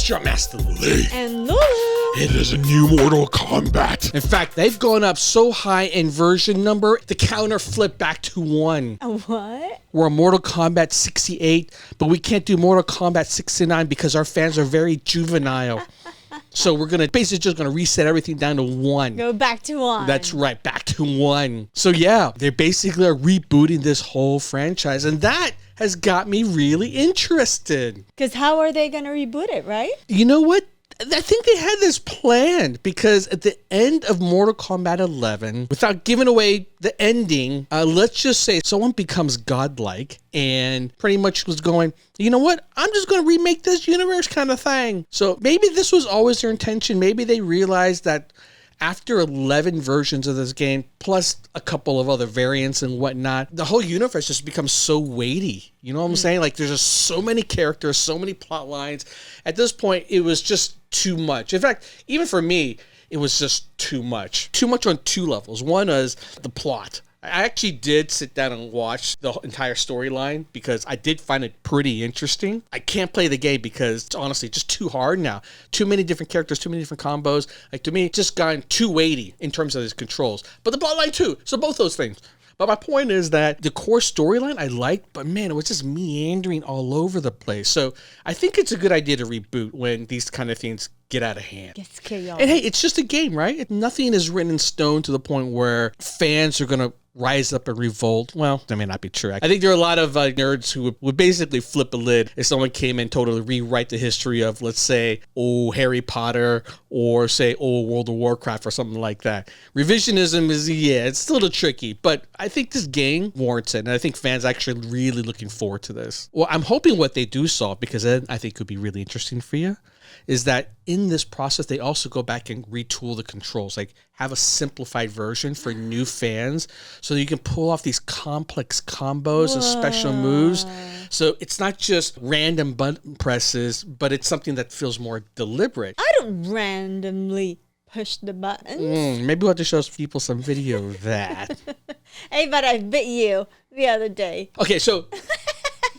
Your Master Lee. And nother. It is a new Mortal Kombat. In fact, they've gone up so high in version number, the counter flipped back to 1. A what? We're on Mortal Kombat 68, but we can't do Mortal Kombat 69 because our fans are very juvenile. So we're going to basically just going to reset everything down to 1. Go back to 1. That's right, back to 1. So yeah, they basically are rebooting this whole franchise, and that has got me really interested. Because how are they going to reboot it, right? You know what? I think they had this planned because at the end of Mortal Kombat 11, without giving away the ending, let's just say someone becomes godlike and pretty much was going, you know what? I'm just going to remake this universe kind of thing. So maybe this was always their intention. Maybe they realized that after 11 versions of this game, plus a couple of other variants and whatnot, the whole universe just becomes so weighty. You know what I'm saying? Like, there's just so many characters, so many plot lines. At this point, it was just too much. In fact, even for me, it was just too much. Too much on 2 levels. One was the plot. I actually did sit down and watch the entire storyline because I did find it pretty interesting. I can't play the game because it's honestly just too hard now. Too many different characters, too many different combos. Like, to me, it's just gotten too weighty in terms of its controls. But the plotline too. So both those things. But my point is that the core storyline I liked, but man, it was just meandering all over the place. So I think it's a good idea to reboot when these kind of things get out of hand. Gets chaos. And hey, it's just a game, right? Nothing is written in stone to the point where fans are going to rise up and revolt. Well, that may not be true. I think there are a lot of nerds who would basically flip a lid if someone came and totally rewrite the history of, let's say, Harry Potter or say, World of Warcraft or something like that. Revisionism is, it's still a little tricky, but I think this game warrants it, and I think fans are actually really looking forward to this. Well, I'm hoping what they do solve, because then I think could be really interesting for you, is that in this process, they also go back and retool the controls, like have a simplified version for new fans so that you can pull off these complex combos and special moves. So it's not just random button presses, but it's something that feels more deliberate. I don't randomly push the buttons. Maybe we'll have to show people some video of that. Hey, but I bit you the other day. Okay, so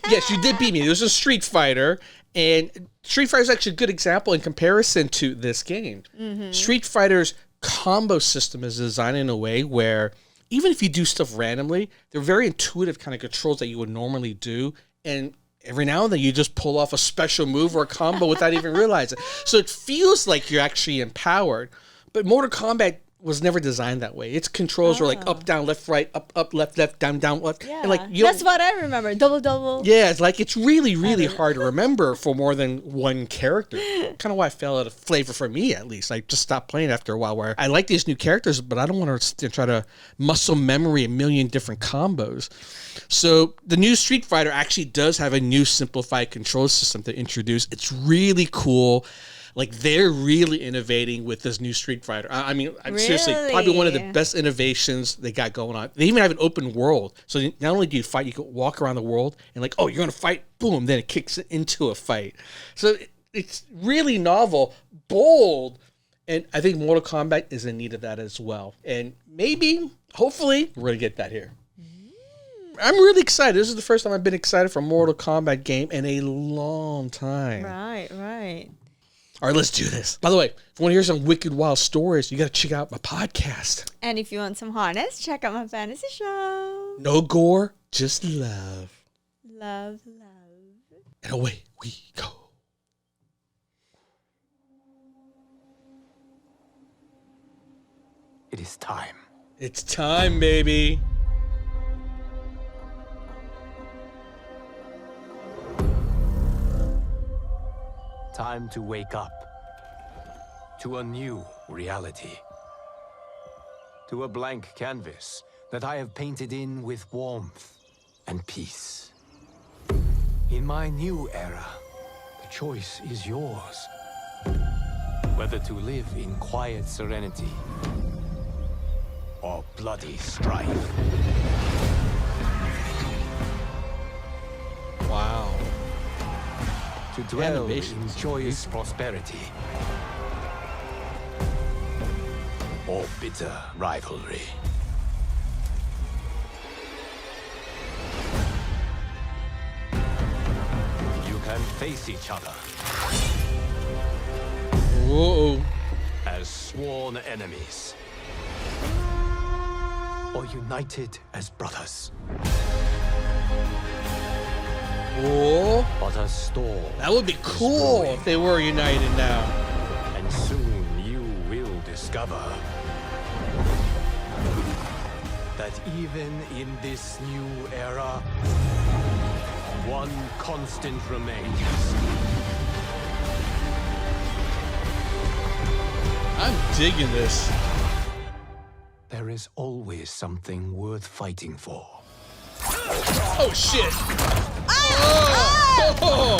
yes, you did beat me. It was a Street Fighter, and Street Fighter is actually a good example in comparison to this game. Mm-hmm. Street Fighter's combo system is designed in a way where even if you do stuff randomly, they're very intuitive kind of controls that you would normally do, and every now and then you just pull off a special move or a combo without even realizing. So it feels like you're actually empowered. But Mortal Kombat was never designed that way. Its controls were like up, down, left, right, up, left, down, left. Yeah, and like that's what I remember. Double. Yeah, it's like it's really hard to remember for more than one character. Kind of why I fell out of flavor for me, at least. I just stopped playing after a while, where I like these new characters, but I don't want to try to muscle memory a million different combos. So the new Street Fighter actually does have a new simplified control system to introduce. It's really cool. Like, they're really innovating with this new Street Fighter. I mean, seriously, probably one of the best innovations they got going on. They even have an open world. So not only do you fight, you can walk around the world and like, you're going to fight, boom, then it kicks into a fight. So it's really novel, bold, and I think Mortal Kombat is in need of that as well. And maybe, hopefully, we're going to get that here. I'm really excited. This is the first time I've been excited for a Mortal Kombat game in a long time. Right. All right, let's do this. By the way, if you want to hear some wicked wild stories, you got to check out my podcast. And if you want some hotness, check out my fantasy show. No gore, just love. Love. And away we go. It is time. It's time, baby. Time to wake up to a new reality, to a blank canvas that I have painted in with warmth and peace. In my new era, the choice is yours. Whether to live in quiet serenity or bloody strife. Wow. To dwell in joyous prosperity or bitter rivalry. You can face each other Whoa. as sworn enemies, or united as brothers. Whoa. But a storm. That would be cool if they were united now. And soon you will discover that even in this new era, one constant remains. I'm digging this. There is always something worth fighting for. Oh shit! Oh!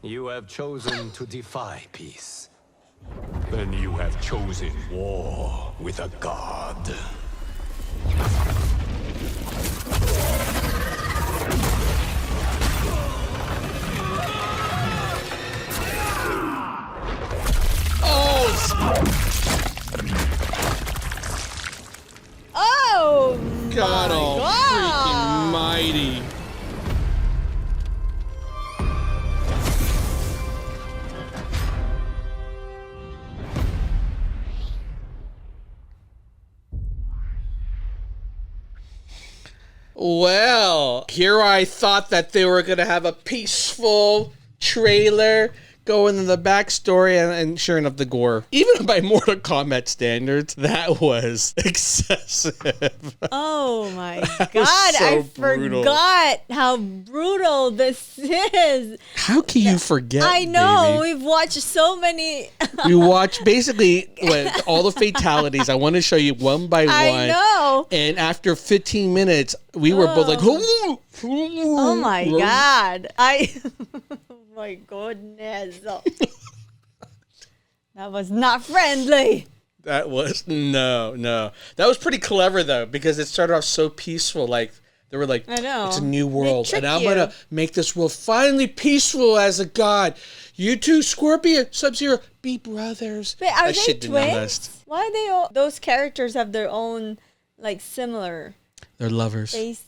You have chosen to defy peace. Then you have chosen war with a god. Oh, God my freaking mighty. Well, here I thought that they were going to have a peaceful trailer going in the backstory, and sure enough, the gore. Even by Mortal Kombat standards, that was excessive. Oh my God, was so I brutal. forgot how brutal this is. How can you forget? I know, baby? we've watched so many. We watched basically all the fatalities. I want to show you one by one. I know. And after 15 minutes, we were both like, Oh my God. Oh my goodness. That was not friendly. That was no. That was pretty clever though, because it started off so peaceful. Like they were like, I know. it's a new They world, trick and I'm you. gonna make this world finally peaceful as a god. You two, Scorpion, Sub-Zero, be brothers. Wait, are That they shit did not twins? last. Why are they all, those characters have their own, like, similar They're lovers. face?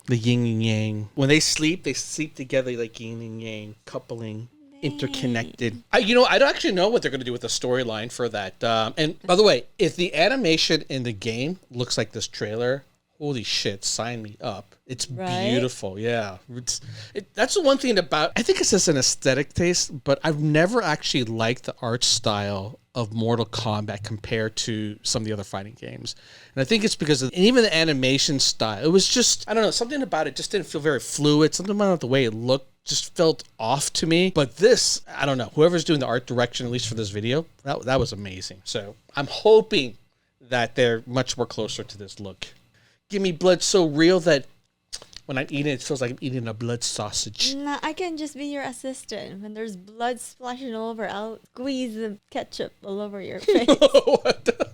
The yin and yang. When they sleep together like yin and yang, coupling, interconnected. I don't actually know what they're going to do with the storyline for that. And by the way, if the animation in the game looks like this trailer, holy shit, sign me up. It's Right? beautiful. Yeah. That's the one thing about, I think it's just an aesthetic taste, but I've never actually liked the art style of Mortal Kombat compared to some of the other fighting games. And I think it's because of, and even the animation style, it was just, I don't know, something about it just didn't feel very fluid. Something about the way it looked just felt off to me. But this, I don't know, whoever's doing the art direction, at least for this video, that was amazing. So I'm hoping that they're much more closer to this look. Give me blood so real that when I'm eating it feels like I'm eating a blood sausage. Nah, I can just be your assistant. When there's blood splashing all over, I'll squeeze the ketchup all over your face. What?